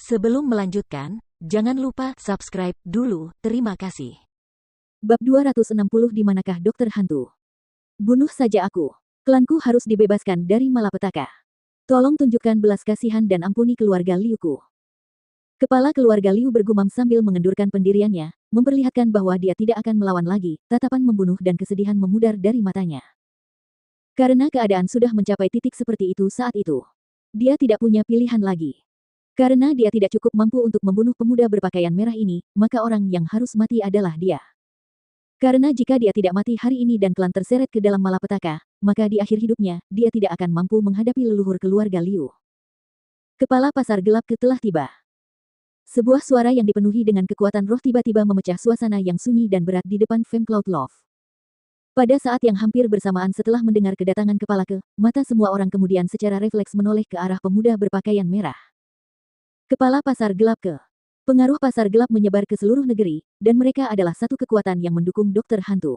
Sebelum melanjutkan, jangan lupa subscribe dulu, terima kasih. Bab 260 Di manakah dokter hantu? Bunuh saja aku. Klanku harus dibebaskan dari malapetaka. Tolong tunjukkan belas kasihan dan ampuni keluarga Liuku. Kepala keluarga Liu bergumam sambil mengendurkan pendiriannya, memperlihatkan bahwa dia tidak akan melawan lagi. Tatapan membunuh dan kesedihan memudar dari matanya. Karena keadaan sudah mencapai titik seperti itu saat itu. Dia tidak punya pilihan lagi. Karena dia tidak cukup mampu untuk membunuh pemuda berpakaian merah ini, maka orang yang harus mati adalah dia. Karena jika dia tidak mati hari ini dan klan terseret ke dalam malapetaka, maka di akhir hidupnya, dia tidak akan mampu menghadapi leluhur keluarga Liu. Kepala pasar gelap telah tiba. Sebuah suara yang dipenuhi dengan kekuatan roh tiba-tiba memecah suasana yang sunyi dan berat di depan Fame Cloud Love. Pada saat yang hampir bersamaan setelah mendengar kedatangan kepala mata semua orang kemudian secara refleks menoleh ke arah pemuda berpakaian merah. Kepala pasar gelap pengaruh pasar gelap menyebar ke seluruh negeri, dan mereka adalah satu kekuatan yang mendukung dokter hantu.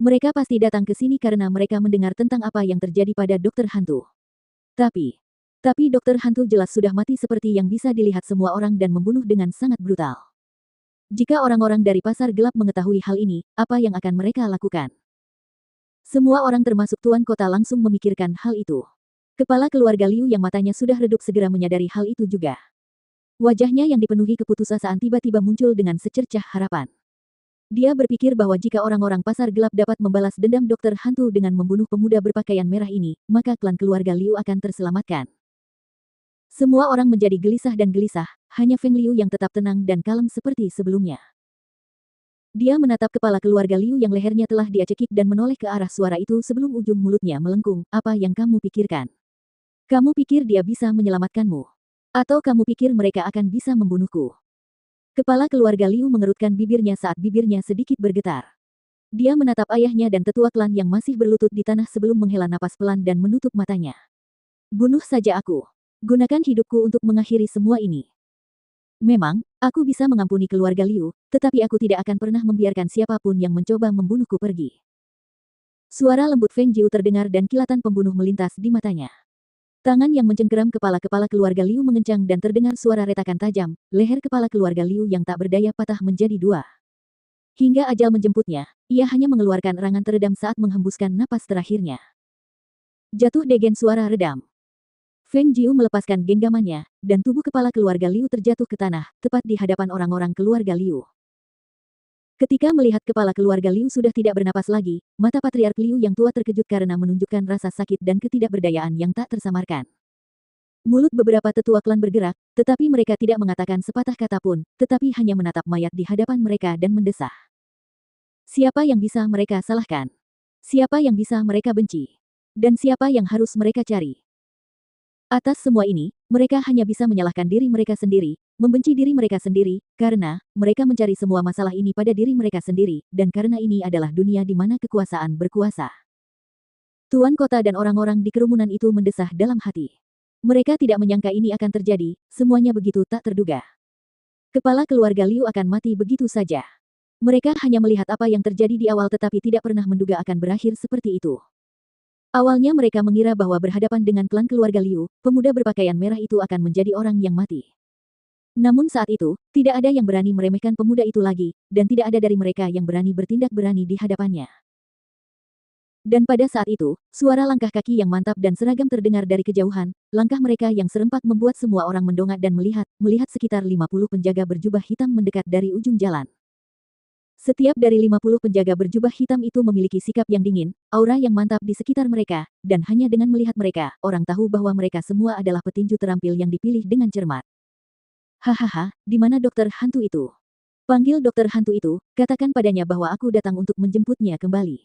Mereka pasti datang ke sini karena mereka mendengar tentang apa yang terjadi pada dokter hantu. Tapi dokter hantu jelas sudah mati seperti yang bisa dilihat semua orang dan membunuh dengan sangat brutal. Jika orang-orang dari pasar gelap mengetahui hal ini, apa yang akan mereka lakukan? Semua orang termasuk tuan kota langsung memikirkan hal itu. Kepala keluarga Liu yang matanya sudah redup segera menyadari hal itu juga. Wajahnya yang dipenuhi keputusasaan tiba-tiba muncul dengan secercah harapan. Dia berpikir bahwa jika orang-orang pasar gelap dapat membalas dendam dokter hantu dengan membunuh pemuda berpakaian merah ini, maka klan keluarga Liu akan terselamatkan. Semua orang menjadi gelisah dan gelisah, hanya Feng Liu yang tetap tenang dan kalem seperti sebelumnya. Dia menatap kepala keluarga Liu yang lehernya telah dia cekik dan menoleh ke arah suara itu sebelum ujung mulutnya melengkung. Apa yang kamu pikirkan? Kamu pikir dia bisa menyelamatkanmu? Atau kamu pikir mereka akan bisa membunuhku? Kepala keluarga Liu mengerutkan bibirnya saat bibirnya sedikit bergetar. Dia menatap ayahnya dan tetua klan yang masih berlutut di tanah sebelum menghela napas pelan dan menutup matanya. Bunuh saja aku. Gunakan hidupku untuk mengakhiri semua ini. Memang, aku bisa mengampuni keluarga Liu, tetapi aku tidak akan pernah membiarkan siapapun yang mencoba membunuhku pergi. Suara lembut Feng Jiu terdengar dan kilatan pembunuh melintas di matanya. Tangan yang mencengkeram kepala keluarga Liu mengencang dan terdengar suara retakan tajam, leher kepala keluarga Liu yang tak berdaya patah menjadi dua. Hingga ajal menjemputnya, ia hanya mengeluarkan erangan teredam saat menghembuskan napas terakhirnya. Jatuh degen suara redam. Feng Jiu melepaskan genggamannya, dan tubuh kepala keluarga Liu terjatuh ke tanah, tepat di hadapan orang-orang keluarga Liu. Ketika melihat kepala keluarga Liu sudah tidak bernapas lagi, mata Patriark Liu yang tua terkejut karena menunjukkan rasa sakit dan ketidakberdayaan yang tak tersamarkan. Mulut beberapa tetua klan bergerak, tetapi mereka tidak mengatakan sepatah kata pun, tetapi hanya menatap mayat di hadapan mereka dan mendesah. Siapa yang bisa mereka salahkan? Siapa yang bisa mereka benci? Dan siapa yang harus mereka cari? Atas semua ini, mereka hanya bisa menyalahkan diri mereka sendiri, membenci diri mereka sendiri, karena mereka mencari semua masalah ini pada diri mereka sendiri, dan karena ini adalah dunia di mana kekuasaan berkuasa. Tuan kota dan orang-orang di kerumunan itu mendesah dalam hati. Mereka tidak menyangka ini akan terjadi, semuanya begitu tak terduga. Kepala keluarga Liu akan mati begitu saja. Mereka hanya melihat apa yang terjadi di awal tetapi tidak pernah menduga akan berakhir seperti itu. Awalnya mereka mengira bahwa berhadapan dengan klan keluarga Liu, pemuda berpakaian merah itu akan menjadi orang yang mati. Namun saat itu, tidak ada yang berani meremehkan pemuda itu lagi, dan tidak ada dari mereka yang berani bertindak berani di hadapannya. Dan pada saat itu, suara langkah kaki yang mantap dan seragam terdengar dari kejauhan, langkah mereka yang serempak membuat semua orang mendongak dan melihat sekitar 50 penjaga berjubah hitam mendekat dari ujung jalan. Setiap dari 50 penjaga berjubah hitam itu memiliki sikap yang dingin, aura yang mantap di sekitar mereka, dan hanya dengan melihat mereka, orang tahu bahwa mereka semua adalah petinju terampil yang dipilih dengan cermat. Hahaha, di mana dokter hantu itu? Panggil dokter hantu itu, katakan padanya bahwa aku datang untuk menjemputnya kembali.